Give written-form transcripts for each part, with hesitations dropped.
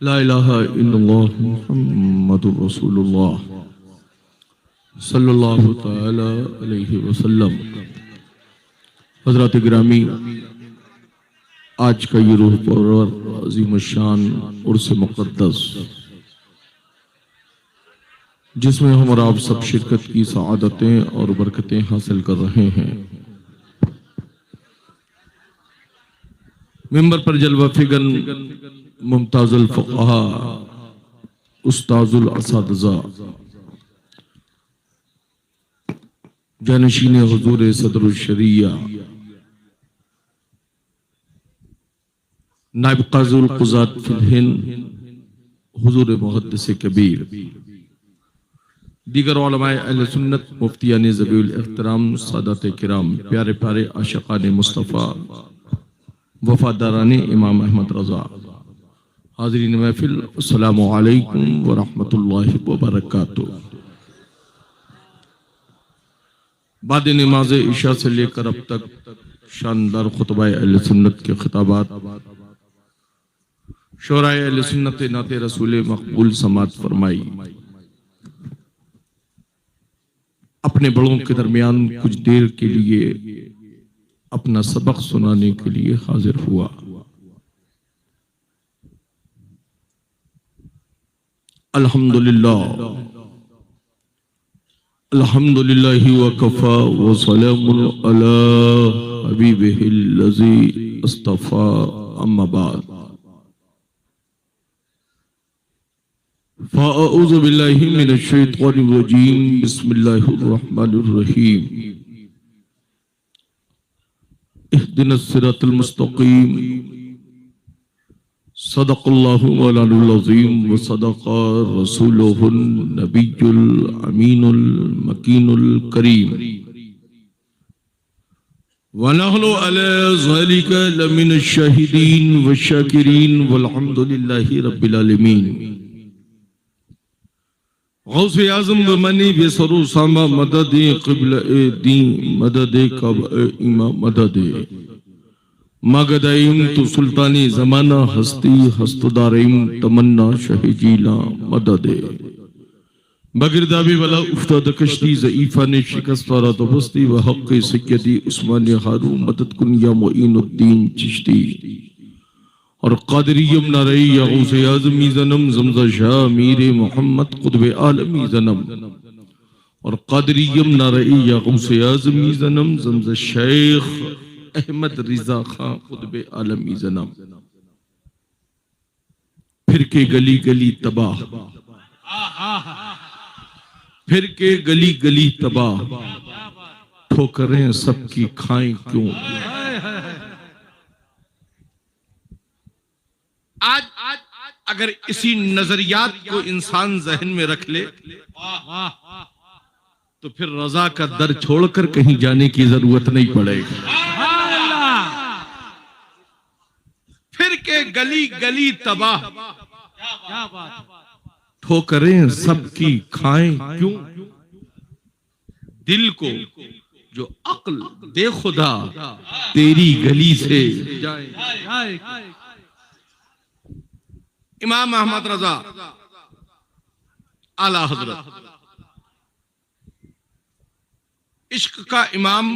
ला इलाहा इल्लल्लाह मुहम्मदुर रसूलुल्लाह सल्लल्लाहु तआला अलैहि वसल्लम। हज़रात गिरामी, आज का ये रूह परवर अज़ीम शान उर्स मुक़द्दस, जिसमें हम और आप सब शिरकत की सआदतें और बरकतें हासिल कर रहे हैं। मिंबर पर जलवा फिगन मुमताजुल फ़ुक़हा उस्ताजुल असातिज़ा जानशीन हुज़ूर सदरुल शरिया नाइब क़ाज़ुल क़ुज़ात फ़िल हिंद हुज़ूर मुहद्दिस कबीर, दीगर उलमाए अहले सुन्नत, मुफ्तियान ज़बीउल एहतराम, सादात किराम, प्यारे प्यारे आशिक़ाने मुस्तफ़ा, वफ़ादाराने इमाम अहमद रज़ा, हाज़रीन महफ़िल, अस्सलामु अलैकुम व रहमतुल्लाहि व बरकातुहू। बाद नमाज इशा से लेकर अब तक शानदार खुतबा अहले सुन्नत के खिताबात, शोराए अहले सुन्नत नाते रसूल मकबूल समात फरमाई। अपने बड़ों के दरमियान कुछ देर के लिए अपना सबक सुनाने के लिए हाजिर हुआ। अल्हम्दुलिल्लाह अल्हम्दुलिल्लाहि व कफ़ा व सलामुन अला हबीबिहिल लज़ी इस्तफ़ा, अम्मा बाद। फ़अऊज़ु बिल्लाहि मिनश शैतानिर रजीम, बिस्मिल्लाहिर रहमानिर रहीम। इहदिनस सिरातल मुस्तक़ीम, सदक़ल्लाहु मौलानुल अज़ीम व सदक़ा रसूलुहुन नबियुल अमीनुल मकीनुल करीम, व नहनु अला ज़ालिका लमिनश शाहिदीन व शाकिरीन वल्हम्दुलिल्लाहि रब्बिल आलमीन। गौसे आज़म व मनी बेसरू सामा मदद क़िबला दी मदद कब इमा मदद मगदाइम तो सुल्तानी ज़माना हस्ती हस्तदारिम तमन्ना शहजीला मदद बगिरदाबी वाला उफ्ताद कश्ती ज़ईफ़ा ने शिकस्त वाला दबस्ती व हक़ सैयदी उस्मान हारू मदद कुन या मुईनुद्दीन चिश्ती और क़ादिरियम नारई या गौसे आज़मी ज़नम ज़मज़ा शाह मीर मोहम्मद क़ुतब आलमी ज़नम और क़ादिरियम नारई या गौसे आज़मी ज़नम ज़मज़ा शेख अहमद रिज़ा खां क़ुतब आलमी ज़नम। फिर के गली गली तबाह, फिर के गली गली तबाह, ठोकरें सबकी खाएं क्यों। आज अगर इसी नजरियात को इंसान जहन में रख ले तो फिर रजा का दर छोड़कर कहीं जाने की जरूरत नहीं पड़ेगी। फिर के गली गली तबाह, ठोकरें सबकी खाएं क्यों। दिल को जो अक्ल दे खुदा तेरी गली से जाए। इमाम अहमद रजा आला हजरत, इश्क का इमाम,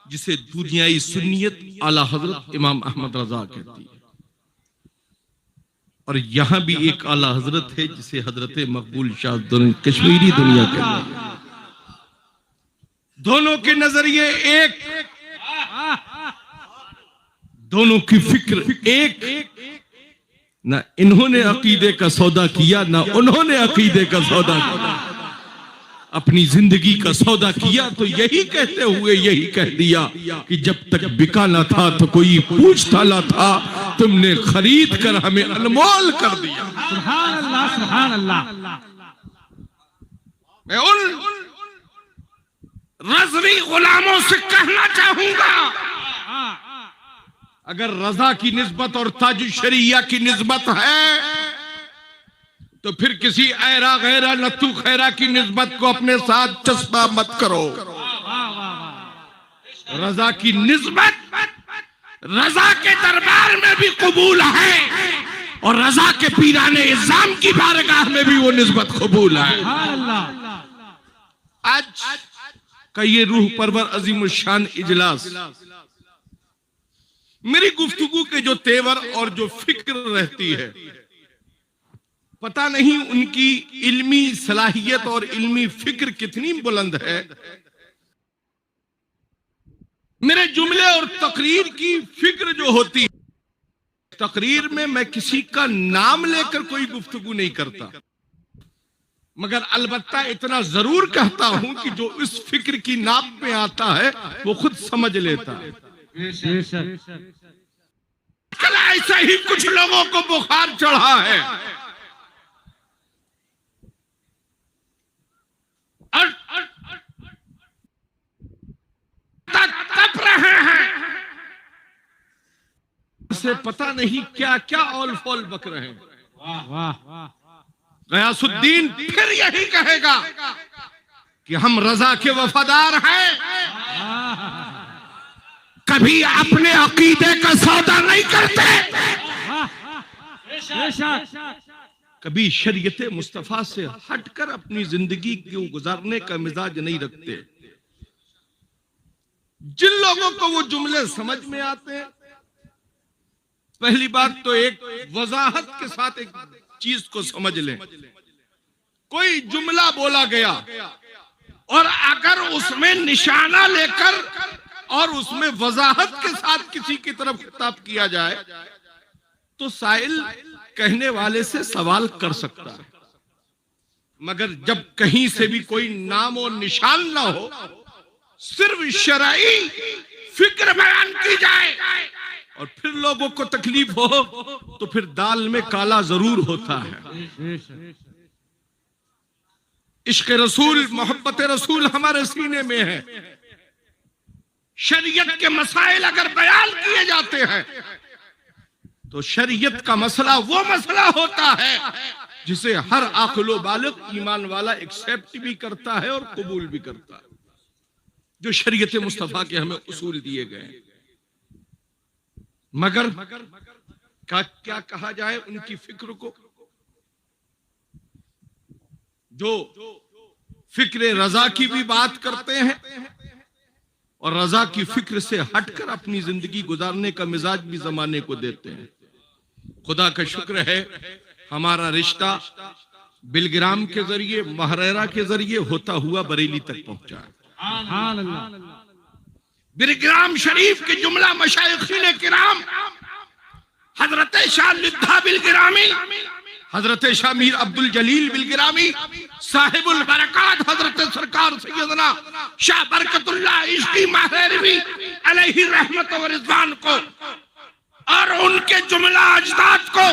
जिसे दुनियाई सुन्नियत आला हजरत इमाम अहमद रजा कहती है। और यहां भी एक आला हजरत है जिसे हजरत मकबूल शाह कश्मीरी दुनिया कहते हैं। दोनों के नजरिए एक, दोनों की फिक्र एक। ना इन्होंने अकीदे का सौदा किया, ना उन्होंने अकीदे का सौदा किया। अपनी जिंदगी का सौदा किया तो यही कहते हुए यही कह दिया कि जब तक बिका ना था तो कोई पूछता ना था, तुमने खरीद कर हमें अनमोल कर दिया। सुभान अल्लाह, सुभान अल्लाह। मैं उन रज़वी गुलामों से कहना चाहूंगा, अगर रजा की निस्बत और ताजुश शरिया की निस्बत है तो फिर किसी ऐरा गैरा लत्तू खैरा की निस्बत को अपने साथ चस्पा मत करो। रजा की निस्बत रजा के दरबार में भी कबूल है, और रजा के पीराने इज़ाम की बारगाह में भी वो निस्बत कबूल है। आज का ये रूह परवर अजीम शान इजलास, मेरी गुफ्तगू के जो तेवर और जो फिक्र रहती है, पता नहीं उनकी इल्मी सलाहियत और इल्मी फिक्र कितनी बुलंद है। मेरे जुमले और तकरीर की फिक्र जो होती है, तकरीर में मैं किसी का नाम लेकर कोई गुफ्तगू नहीं करता, मगर अलबत्ता इतना जरूर कहता हूं कि जो इस फिक्र की नाप में आता है वो खुद समझ लेता है। कल ऐसा ही कुछ लोगों को बुखार चढ़ा है और तप रहे हैं, से पता नहीं क्या क्या ऑल फॉल बक रहे हैं। गयासुद्दीन फिर यही कहेगा कि हम रजा के वफादार हैं, कभी अपने अकीदे का सौदा नहीं करते, कभी शरीयत मुस्तफा से हटकर अपनी जिंदगी को गुजारने का मिजाज नहीं रखते। जिन लोगों को वो जुमले समझ में आते हैं, पहली बात तो एक वजाहत के साथ एक चीज को समझ लें। कोई जुमला बोला गया और अगर उसमें निशाना लेकर और उसमें वजाहत के साथ किसी की तरफ खिताब किया जाए तो साइल कहने वाले से सवाल कर सकता है, मगर जब कहीं से भी कोई नाम और निशान ना हो, सिर्फ शरई फिक्र बयान की जाए और फिर लोगों को तकलीफ हो, तो फिर दाल में काला जरूर होता है। इश्क रसूल, मोहब्बत रसूल हमारे सीने में है। शरीयत के मसाइल अगर बयान किए जाते हैं तो शरीयत का मसला वो मसला होता है जिसे हर आक़िल बालिग ईमान वाला एक्सेप्ट भी करता है और कबूल भी करता है, जो शरीयत मुस्तफा के हमें उसूल दिए गए। मगर क्या कहा जाए उनकी फिक्र को, जो फिक्र रजा की भी बात करते हैं और रजा की फिक्र से हटकर अपनी जिंदगी गुजारने का मिजाज भी जमाने को देते हैं। खुदा का शुक्र है हमारा रिश्ता बिलग्राम के जरिए, महरेरा के जरिए होता हुआ बरेली तक पहुंचा है। बिलग्राम शरीफ के जुमला मशाइखीन किराम हजरत शाह लिद्दा बिलग्रामी, हजरत शाह मीर अब्दुल जलील बिलग्रामी, साहिबुल बरकात हजरत सरकार सैयदना शाह बरकतुल्लाह इश्की महरवी अलैहि रहमत व रिज़वान को और उनके जुमला अजदाद को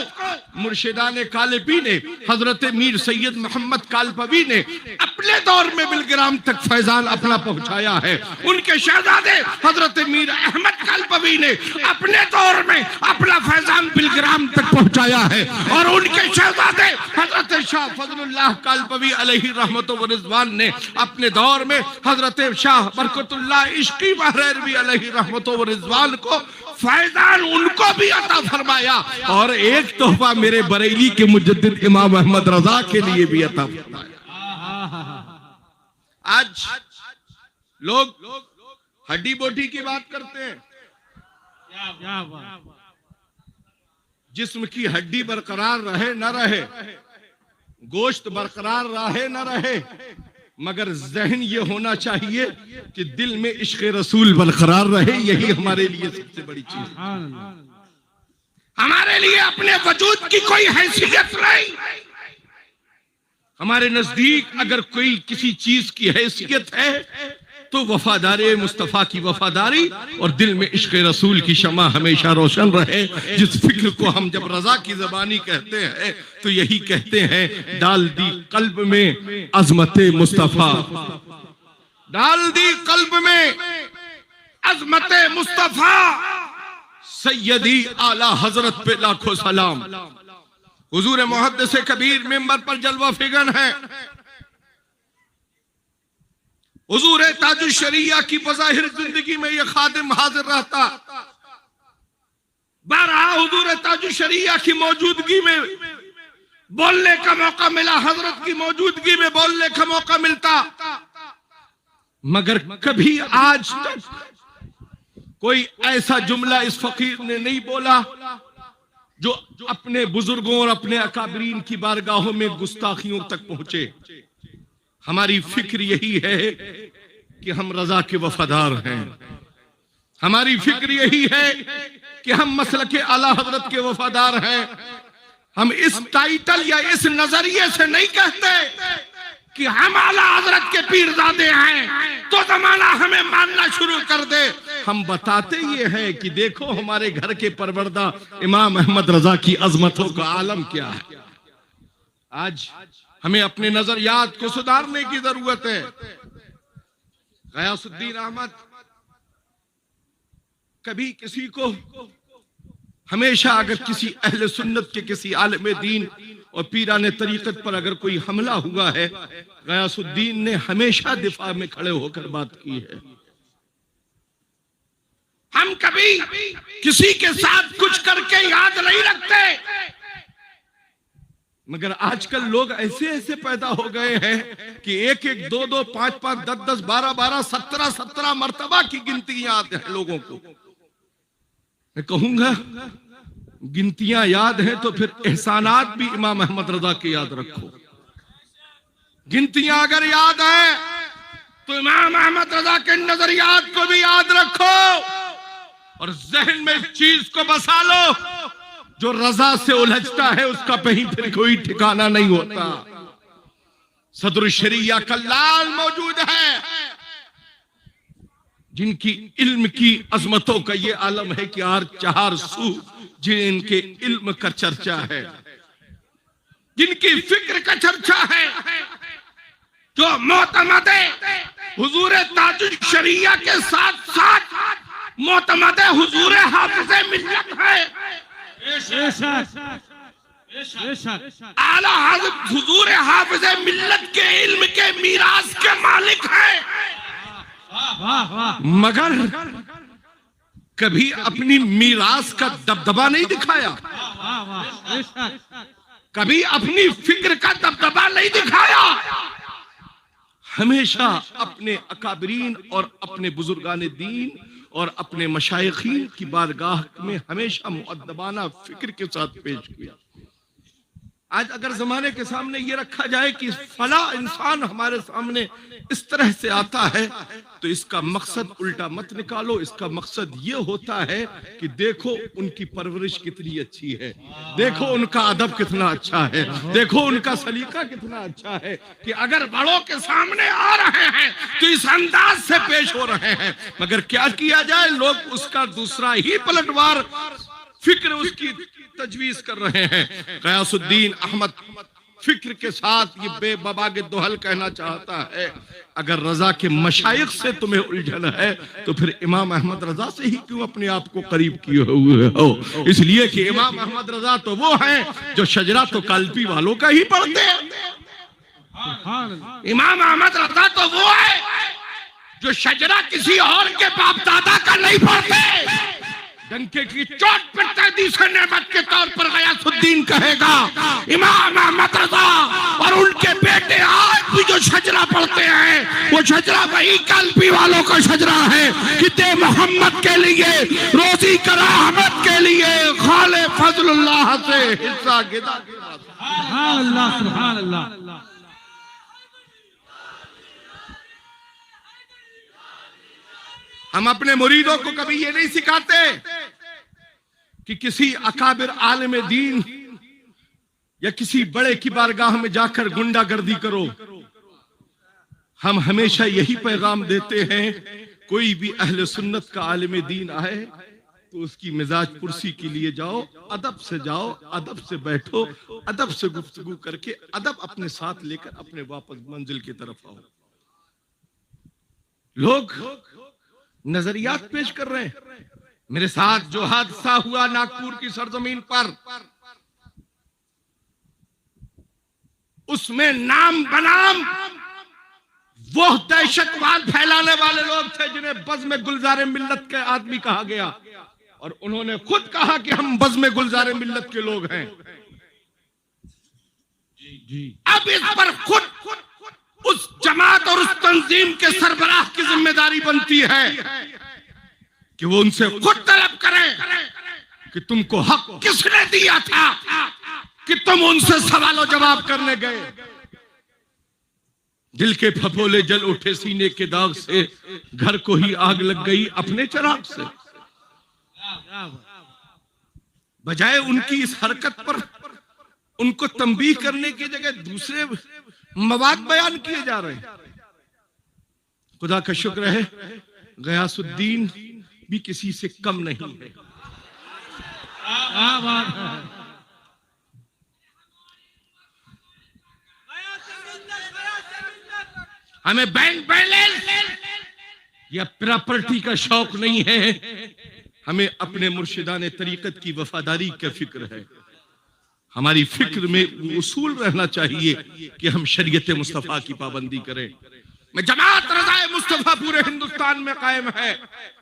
मुर्शिदाने कालपी ने, हजरत मीर सैयद मोहम्मद कालपवी ने अपने दौर में बिलग्राम तक फैजान अपना पहुंचाया है। उनके शहजादे हजरत मीर अहमद कालपवी ने अपने दौर में अपना फैजान बिलग्राम तक पहुंचाया है और उनके शहजादे हजरत शाह फजलुल्लाह कालपवी अलैहि रहमत व रिज़वान ने अपने दौर में हजरत शाह बरकतुल्लाह इश्की महरवी अलैहि रहमत व रिज़वान को फैजान उनको भी अता फरमाया और एक तोहफा मेरे बरेली के मुजद्दिद इमाम अहमद रजा के लिए भी अता फरमाया। आज लोग हड्डी बोटी की बात करते हैं, जिस्म की हड्डी बरकरार रहे न रहे, गोश्त बरकरार रहे न रहे, मगर जहन ये होना चाहिए कि दिल में इश्क रसूल बरकरार रहे। यही हमारे लिए सबसे बड़ी चीज। हमारे लिए अपने वजूद की कोई हैसियत नहीं। हमारे नजदीक अगर कोई किसी चीज की हैसियत है तो वफादारी मुस्तफा की वफादारी और दिल में इश्क रसूल की शमा हमेशा रोशन रहे। जिस फिक्र को हम जब रजा की जबानी कहते हैं तो यही कहते हैं, डाल दी कल्ब में अजमत मुस्तफा, डाल दी कल्ब में अजमत मुस्तफा, सैयदी आला हजरत पे लाखों सलाम। हुजूर मुहद्दिस कबीर मिंबर पर जलवा फिगन है। हुजूर ताजुल शरिया की बज़ाहिर जिंदगी में यह खादिम हाजिर रहता, बारहा हुजूर ताजुल शरिया की मौजूदगी में बोलने का मौका मिला, हजरत की मौजूदगी में बोलने का मौका मिलता, मगर कभी आज तक कोई ऐसा जुमला इस फकीर ने नहीं बोला जो अपने बुजुर्गों और अपने अकाबरीन की बारगाहों में गुस्ताखियों तक पहुंचे। हमारी फिक्र यही है कि हम रजा के वफादार हैं, हमारी फिक्र यही है कि हम मसलके आला हजरत के वफादार हैं। हम इस टाइटल या इस नजरिए से नहीं कहते कि हम आला हजरत के पीरजादे हैं तो जमाना हमें मानना शुरू कर दे। हम बताते ये हैं कि देखो हमारे घर के परवरदा इमाम अहमद रजा की अजमतों का आलम क्या है। आज हमें अपने नजरियात को सुधारने की जरूरत है। गयासुद्दीन अहमद कभी किसी को, हमेशा अगर किसी अहले सुन्नत के किसी आलिम दीन और पीराने तरीकत पर अगर कोई हमला हुआ है, गयासुद्दीन ने हमेशा दिफा में खड़े होकर बात की है। हम कभी किसी के साथ कुछ करके याद नहीं रखते, मगर आजकल लोग ऐसे ऐसे पैदा हो गए हैं कि एक एक, दो दो, पांच पांच, 10 10, 12 12, 17 17 मर्तबा की गिनती याद है लोगों को। मैं कहूंगा गिनतियां याद है तो फिर एहसानात भी इमाम अहमद रजा के याद रखो। गिनतियां अगर याद है तो इमाम अहमद रजा के नजरियात को भी याद रखो और जहन में इस चीज को बसा लो, जो रजा से उलझता है उसका कहीं फिर कोई ठिकाना नहीं होता। सदर शरिया कल्लाल मौजूद है, जिनकी इल्म की अजमतों का ये आलम है कि चार सू जिनके इल्म का चर्चा है, जिनकी फिक्र का चर्चा है, जो मोतमदे हुजूर ताजुल शरिया के साथ साथ मोतमदे हुजूर हाफिज़े मिल्लत है। आला हज़रत हुजूर हाफिज़े मिल्लत के इल्म के मीरास के मालिक है, मगर कभी अपनी मीरास का दबदबा नहीं दिखाया, कभी अपनी फिक्र का दबदबा नहीं दिखाया। हमेशा अपने अकाबरीन और अपने बुजुर्गान दीन और अपने मशाइखीन की बारगाह में हमेशा मुअद्दबाना फिक्र के साथ पेश किया। आज अगर जमाने के सामने ये रखा जाए कि फला इंसान हमारे सामने इस तरह से आता है, तो इसका मकसद उल्टा मत निकालो। इसका मकसद ये होता है कि देखो उनकी परवरिश कितनी अच्छी है, देखो उनका अदब कितना अच्छा है, देखो उनका सलीका कितना अच्छा है, कि अगर बड़ों के सामने आ रहे हैं तो इस अंदाज से पेश हो रहे हैं। मगर क्या किया जाए, लोग उसका दूसरा ही पलटवार फिक्र उसकी तजवीज कर रहे हैं। गयासुद्दीन अहमद फिक्र के साथ ये बेबागे दोहल कहना चाहता है, अगर रजा के मशाइख से तुम्हें उलझन है तो फिर इमाम अहमद रजा से ही क्यों अपने आप को करीब किए हुए हो। इसलिए कि इमाम अहमद रजा तो वो हैं जो शजरा तो काल्पी वालों का ही पढ़ते हैं। इमाम अहमद रजा तो वो है जो शजरा किसी और के बाप दादा का नहीं पढ़ते। डंके की चोट पर तहदीस नेमत के तौर पर गयासुद्दीन कहेगा इमाम अहमद रजा और उनके बेटे आज भी जो शजरा पढ़ते हैं वो शजरा वही काल्पी वालों का शजरा है कि दे मोहम्मद के लिए, रोजी कराहमत के लिए, खाले फजलुल्लाह से हिस्सा गिदा। सुभान अल्लाह, सुभान अल्लाह। हम अपने मुरीदों को कभी ये नहीं सिखाते कि किसी अकाबिर आलिम दीन या किसी बड़े की बारगाह में जाकर गुंडागर्दी करो। हम हमेशा यही पैगाम देते हैं, कोई भी अहले सुन्नत का आलिम दीन आए तो उसकी मिजाज पुरसी के लिए जाओ, अदब से जाओ, अदब से बैठो, अदब से गुफ्तगू करके अदब अपने साथ लेकर अपने वापस मंजिल की तरफ आओ। लोग नजरियात पेश कर रहे हैं। मेरे साथ जो हादसा हुआ नागपुर की सरजमीन पर, उसमें नाम बनाम वो दहशतवाद फैलाने वाले लोग थे जिन्हें बज़्म गुलज़ार मिल्लत के आदमी कहा गया। और उन्होंने खुद कहा कि हम बज़्म गुलज़ार मिल्लत के लोग हैं। अब इस पर खुद उस जमात और उस तंजीम के सरबराह की जिम्मेदारी बनती है कि वो उनसे खुद तलब करें कि तुमको हक किसने दिया था कि तुम उनसे सवाल और जवाब करने गए। दिल के फफोले जल उठे सीने के दाग से, घर को ही आग लग गई अपने चिराग से। बजाय उनकी इस हरकत पर उनको तंबीह करने की जगह दूसरे मवाद बयान किए जा रहे हैं। खुदा का शुक्र है गयासुद्दीन भी किसी से कम नहीं है। हमें बैंक बैलेंस या प्रॉपर्टी का शौक नहीं है, हमें अपने मुर्शिदाने तरीकत की वफादारी का फिक्र है। हमारी फिक्र में उसूल रहना चाहिए कि हम शरीयत मुस्तफा की पाबंदी करें। मैं जमात रज़ाए मुस्तफा पूरे हिंदुस्तान में कायम है।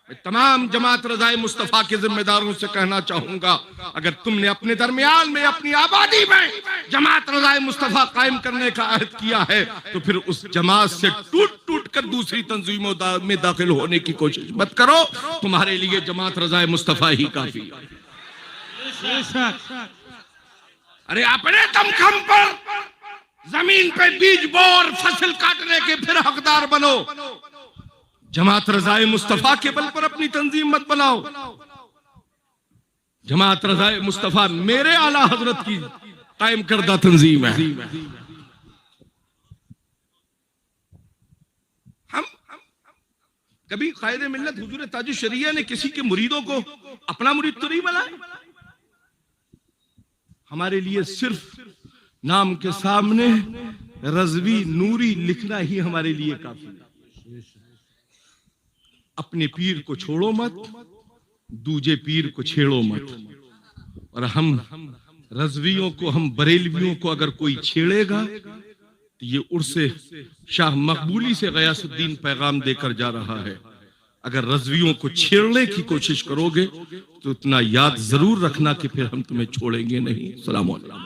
मैं तमाम जमात रज़ाए मुस्तफा के जिम्मेदारों से कहना चाहूंगा, अगर तुमने अपने दरमियान में अपनी आबादी में जमात रज़ाए मुस्तफा कायम करने का अहद किया है तो फिर उस जमात से टूट टूट कर दूसरी तंजीमों में दाखिल होने की कोशिश मत करो। तुम्हारे लिए जमात रज़ाए मुस्तफा ही काफी है। अरे अपने दमखम पर जमीन पे बीज बो और फसल काटने के फिर हकदार बनो। जमात रज़ाए मुस्तफा के बल पर अपनी तंजीम मत बनाओ। जमात रज़ाए मुस्तफा मेरे आला हजरत की कायम करदा तंजीम है। हम कभी कायदे मिल्लत हुजूर ताजुश शरिया ने किसी के मुरीदों को अपना मुरीद तो नहीं बनाया। हमारे लिए सिर्फ नाम के सामने रज़वी नूरी लिखना ही हमारे लिए काफी है। अपने पीर को छोड़ो मत, दूजे पीर को छेड़ो मत। और हम रज़वियों को, हम बरेलवियों को अगर कोई छेड़ेगा तो ये उर्से शाह मकबूली से गयासुद्दीन पैगाम देकर जा रहा है। अगर रज़वियों को छेड़ने की कोशिश करोगे तो इतना याद जरूर रखना कि फिर हम तुम्हें छोड़ेंगे नहीं। सलाम अलैकुम।